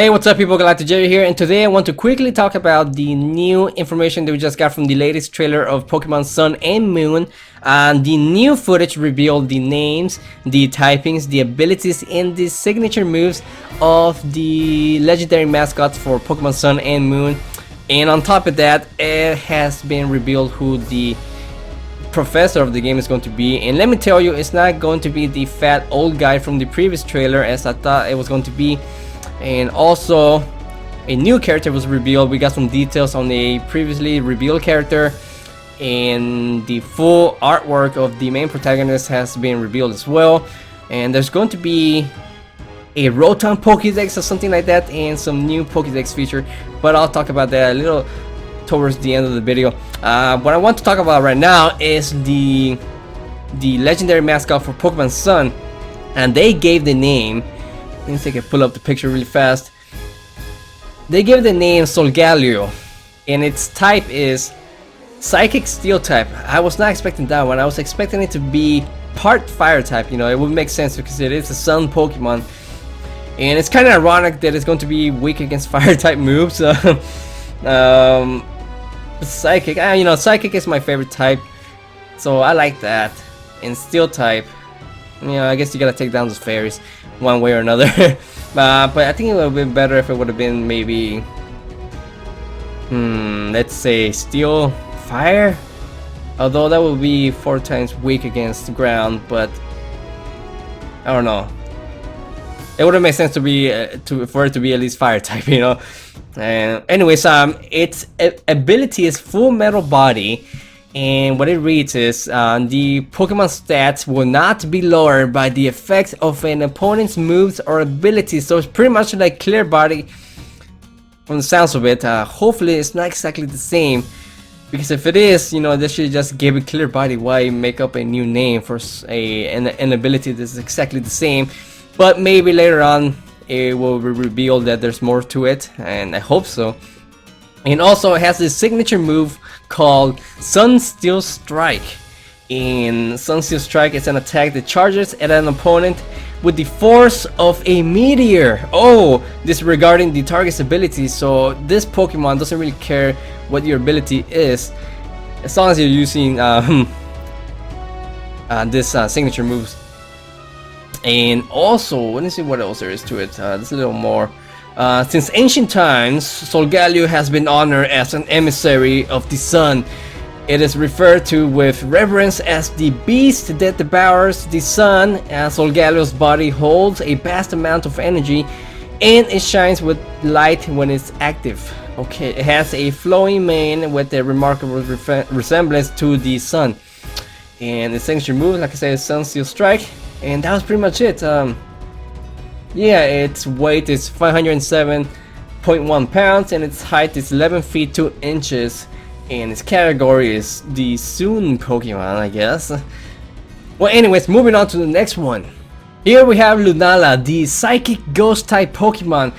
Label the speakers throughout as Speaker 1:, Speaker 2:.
Speaker 1: Hey, what's up people, GalacticJerry here, and today I want to quickly talk about the new information that we just got from the latest trailer of Pokemon Sun and Moon. The new footage revealed the names, the typings, the abilities, and the signature moves of the legendary mascots for Pokemon Sun and Moon. And on top of that, it has been revealed who the professor of the game is going to be. And let me tell you, it's not going to be the fat old guy from the previous trailer as I thought it was going to be. And also a new character was revealed. We got some details on a previously revealed character, and the full artwork of the main protagonist has been revealed as well. And there's going to be a Rotom Pokedex or something like that, and some new Pokedex feature, but I'll talk about that a little towards the end of the video. What I want to talk about right now is the legendary mascot for Pokemon Sun, and they gave the name. Let me see if I can pull up the picture really fast. They gave the name Solgaleo, and its type is Psychic Steel type. I was not expecting that one. I was expecting it to be part Fire type. You know, it would make sense because it is a Sun Pokemon, and it's kind of ironic that it's going to be weak against Fire type moves. Psychic, you know, Psychic is my favorite type, so I like that. And Steel type, you know, I guess you gotta take down those fairies one way or another. But I think it would have been better if it would have been maybe, let's say Steel Fire. Although that would be 4 times weak against the ground, but I don't know. It would have made sense to be for it to be at least Fire type, you know. And anyways, its ability is Full Metal Body. And what it reads is, the Pokemon stats will not be lowered by the effect of an opponent's moves or abilities. So it's pretty much like Clear Body from the sounds of it. Hopefully it's not exactly the same, because if it is, you know, they should just give it Clear Body. Why make up a new name for an ability that's exactly the same? But maybe later on it will be revealed that there's more to it, and I hope so. And also it has this signature move called Sunsteel Strike. And Sunsteel Strike is an attack that charges at an opponent with the force of a meteor. Oh, disregarding the target's ability. So this Pokemon doesn't really care what your ability is, as long as you're using this signature moves. And also, let me see what else there is to it. There's a little more. Since ancient times, Solgaleo has been honored as an emissary of the sun. It is referred to with reverence as the beast that devours the sun, as Solgaleo's body holds a vast amount of energy and it shines with light when it's active. Okay, it has a flowing mane with a remarkable resemblance to the sun. And its signature move, like I said, is Sunsteel Strike. And that was pretty much it. Yeah, its weight is 507.1 pounds and its height is 11 feet 2 inches, and its category is the Soon Pokemon, I guess. Well, anyways, moving on to the next one. Here we have Lunala, the Psychic Ghost type Pokemon.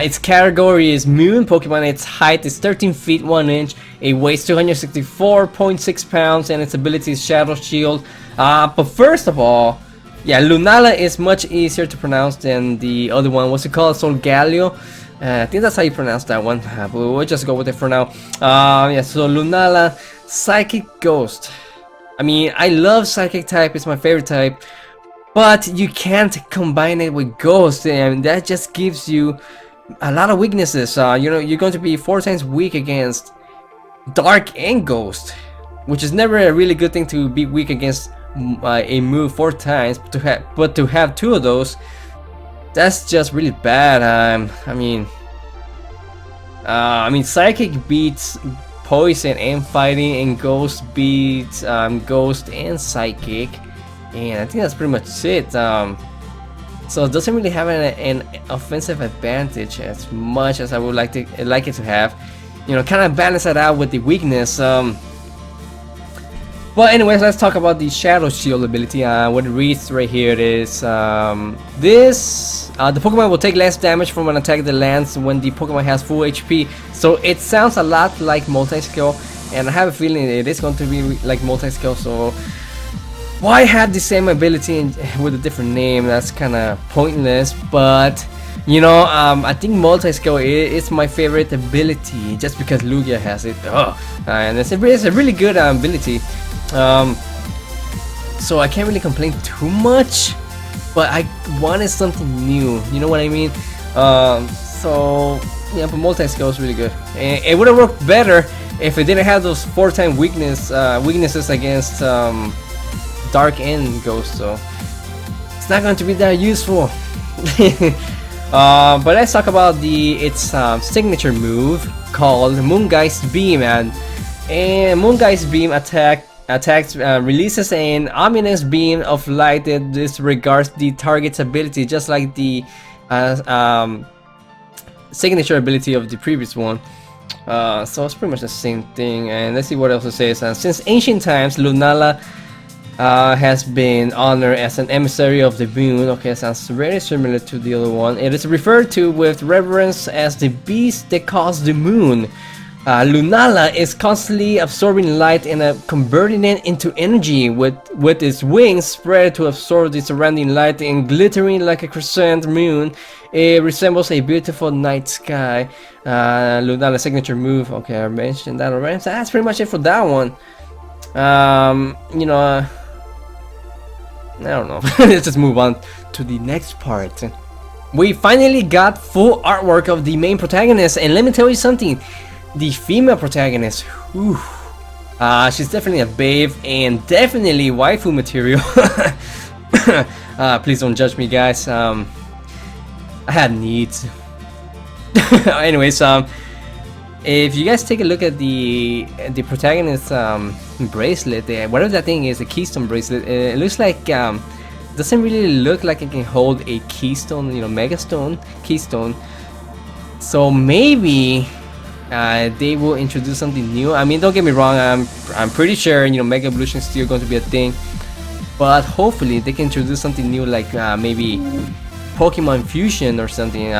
Speaker 1: Its category is Moon Pokemon. Its height is 13 feet 1 inch. It weighs 264.6 pounds, and its ability is Shadow Shield. But first of all, yeah, Lunala is much easier to pronounce than the other one. What's it called? Solgaleo? I think that's how you pronounce that one. But we'll just go with it for now. Yeah, so Lunala, Psychic Ghost. I mean, I love Psychic type. It's my favorite type. But you can't combine it with Ghost, and that just gives you a lot of weaknesses. You know, you're going to be 4 times weak against Dark and Ghost, which is never a really good thing to be weak against a move 4 times, but to have 2 of those, that's just really bad. I mean, Psychic beats Poison and Fighting, and Ghost beats Ghost and Psychic, and I think that's pretty much it. So it doesn't really have an offensive advantage as much as I would like it to have. You know, kind of balance that out with the weakness. Well, anyways, let's talk about the Shadow Shield ability. What it reads right here is the Pokemon will take less damage from an attack that lands when the Pokemon has full HP. So it sounds a lot like multi-skill, and I have a feeling it is going to be like multi-skill. So why have the same ability with a different name? That's kind of pointless. But I think multi-skill is my favorite ability just because Lugia has it. And it's a really good ability. So I can't really complain too much, but I wanted something new. You know what I mean? So yeah, but multi-skill is really good. And it would have worked better if it didn't have those 4-time weaknesses against Dark and Ghost. So it's not going to be that useful. But let's talk about its signature move called Moongeist Beam, and Moongeist Beam releases an ominous beam of light that disregards the target's ability, just like the signature ability of the previous one. So it's pretty much the same thing. And let's see what else it says. Since ancient times, Lunala has been honored as an emissary of the moon. Okay, sounds very similar to the other one. It is referred to with reverence as the beast that caused the moon. Lunala is constantly absorbing light and converting it into energy with its wings spread to absorb the surrounding light and glittering like a crescent moon. It resembles a beautiful night sky. Lunala's signature move. Okay, I mentioned that already. So that's pretty much it for that one. I don't know. Let's just move on to the next part. We finally got full artwork of the main protagonist, and let me tell you something. The female protagonist, whew, she's definitely a babe and definitely waifu material. Please don't judge me, guys. I had needs. Anyways, if you guys take a look at the protagonist bracelet, whatever that thing is, a keystone bracelet, it looks like doesn't really look like it can hold a keystone, megastone keystone. So maybe they will introduce something new. I mean, don't get me wrong, I'm pretty sure Mega Evolution is still going to be a thing, but hopefully they can introduce something new, like maybe Pokemon Fusion or something.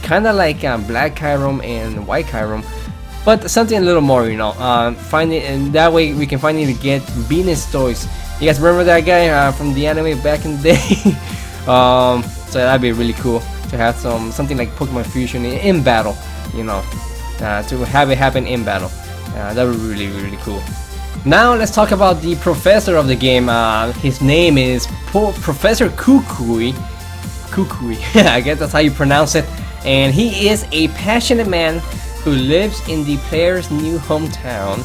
Speaker 1: Kind of like Black Chiron and White Chiron, but something a little more, find it, and that way we can finally get Venus toys. You guys remember that guy from the anime back in the day? So that'd be really cool to have something like Pokemon Fusion in battle, to have it happen in battle. That would be really cool. Now let's talk about the professor of the game. His name is Professor Kukui. Kukui, I guess that's how you pronounce it. And he is a passionate man who lives in the player's new hometown.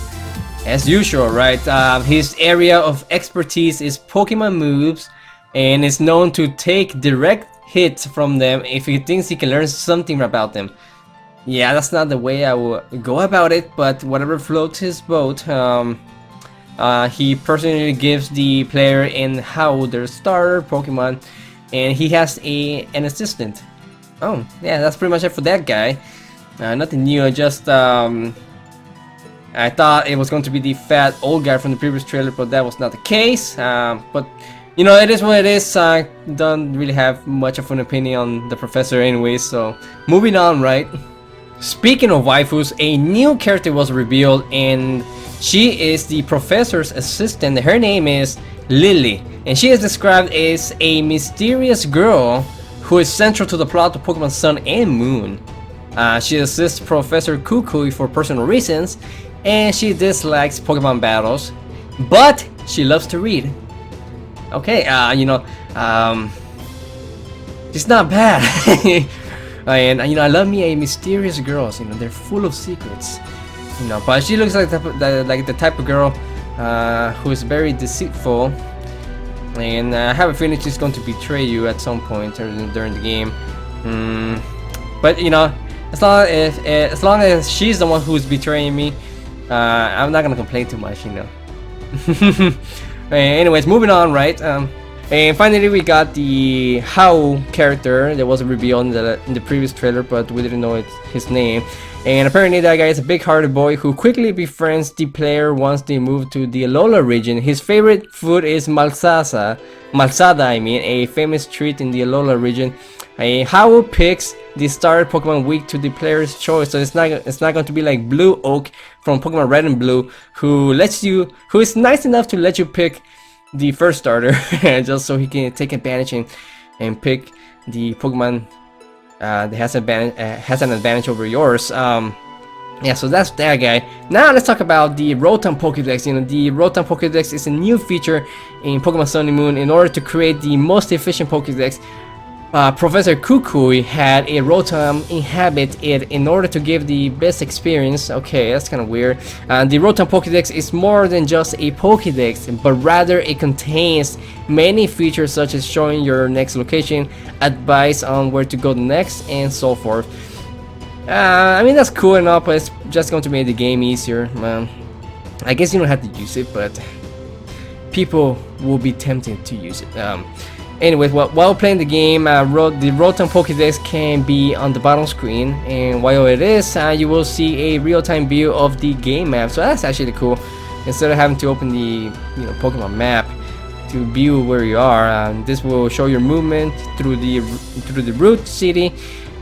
Speaker 1: As usual, right? His area of expertise is Pokemon moves, and is known to take direct hits from them if he thinks he can learn something about them. Yeah, that's not the way I would go about it, but whatever floats his boat. He personally gives the player in how their starter Pokemon, and he has an assistant. Oh, yeah, that's pretty much it for that guy. Nothing new, just I thought it was going to be the fat old guy from the previous trailer, but that was not the case. But it is what it is. I don't really have much of an opinion on the professor anyway, so moving on, right? Speaking of waifus, a new character was revealed, and she is the professor's assistant. Her name is Lillie, and she is described as a mysterious girl who is central to the plot of Pokemon Sun and Moon. She assists Professor Kukui for personal reasons, and she dislikes Pokemon battles, but she loves to read. Okay, she's not bad. And I love me a mysterious girls. They're full of secrets. But she looks like the type of girl who is very deceitful. And I have a feeling she's going to betray you at some point during the game. But as long as she's the one who's betraying me, I'm not gonna complain too much. Anyways, moving on, right? And finally we got the How character that was revealed in the previous trailer, but we didn't know his name. And apparently that guy is a big-hearted boy who quickly befriends the player once they move to the Alola region. His favorite food is malsada, a famous treat in the Alola region. How picks the starter Pokemon weak to the player's choice, so it's not going to be like Blue Oak from Pokemon Red and Blue, who is nice enough to let you pick the first starter just so he can take advantage and pick the Pokemon that has an advantage over yours. Yeah, so that's that guy. Now let's talk about the Rotom Pokedex. You know, the Rotom Pokedex is a new feature in Pokemon Sun and Moon. In order to create the most efficient Pokedex, Professor Kukui had a Rotom inhabit it in order to give the best experience. Okay, that's kind of weird. The Rotom Pokedex is more than just a Pokedex, but rather it contains many features such as showing your next location, advice on where to go next, and so forth. I mean, that's cool enough, but it's just going to make the game easier. I guess you don't have to use it, but people will be tempted to use it. Anyways, while playing the game, the Rotom Pokedex can be on the bottom screen, and while it is, you will see a real-time view of the game map. So that's actually cool. Instead of having to open the Pokemon map to view where you are, this will show your movement through the route city,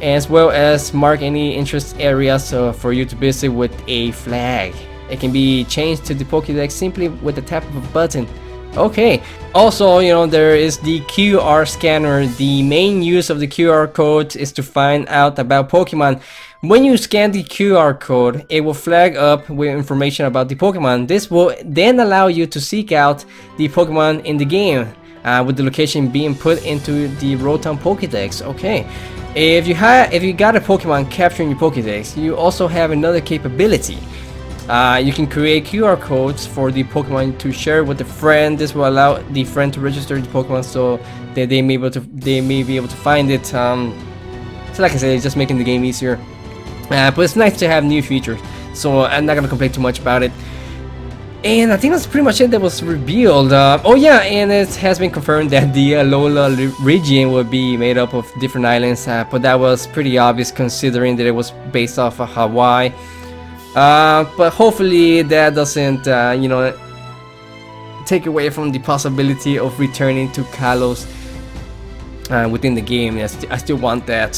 Speaker 1: as well as mark any interest areas for you to visit with a flag. It can be changed to the Pokédex simply with the tap of a button. Okay, also, there is the QR scanner. The main use of the QR code is to find out about Pokemon. When you scan the QR code, it will flag up with information about the Pokemon. This will then allow you to seek out the Pokemon in the game, with the location being put into the Rotom Pokedex. Okay. If you got a Pokemon capturing your Pokedex, you also have another capability. You can create QR codes for the Pokemon to share with a friend. This will allow the friend to register the Pokemon so that they may be able to find it. So like I said, it's just making the game easier. But it's nice to have new features. So I'm not gonna complain too much about it. And I think that's pretty much it that was revealed. Oh yeah, and it has been confirmed that the Alola region will be made up of different islands, but that was pretty obvious considering that it was based off of Hawaii. But hopefully that doesn't, take away from the possibility of returning to Kalos within the game. I still want that.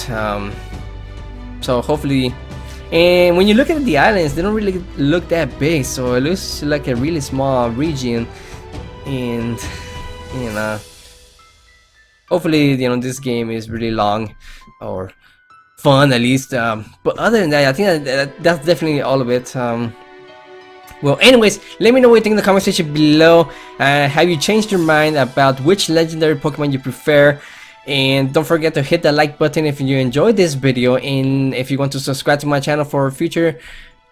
Speaker 1: So hopefully. And when you look at the islands, they don't really look that big, so it looks like a really small region. And hopefully, this game is really long or fun at least. But other than that, I think that's definitely all of it. Well, anyways, let me know what you think in the comment section below. Have you changed your mind about which legendary Pokemon you prefer? And don't forget to hit the like button if you enjoyed this video, and if you want to subscribe to my channel for future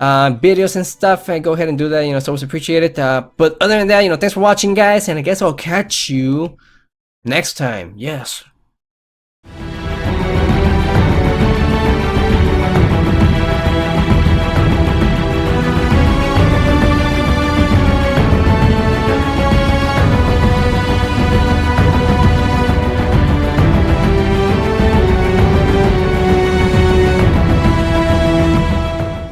Speaker 1: videos and stuff, go ahead and do that. It's always appreciated. But other than that, thanks for watching, guys, and I guess I'll catch you next time. Yes.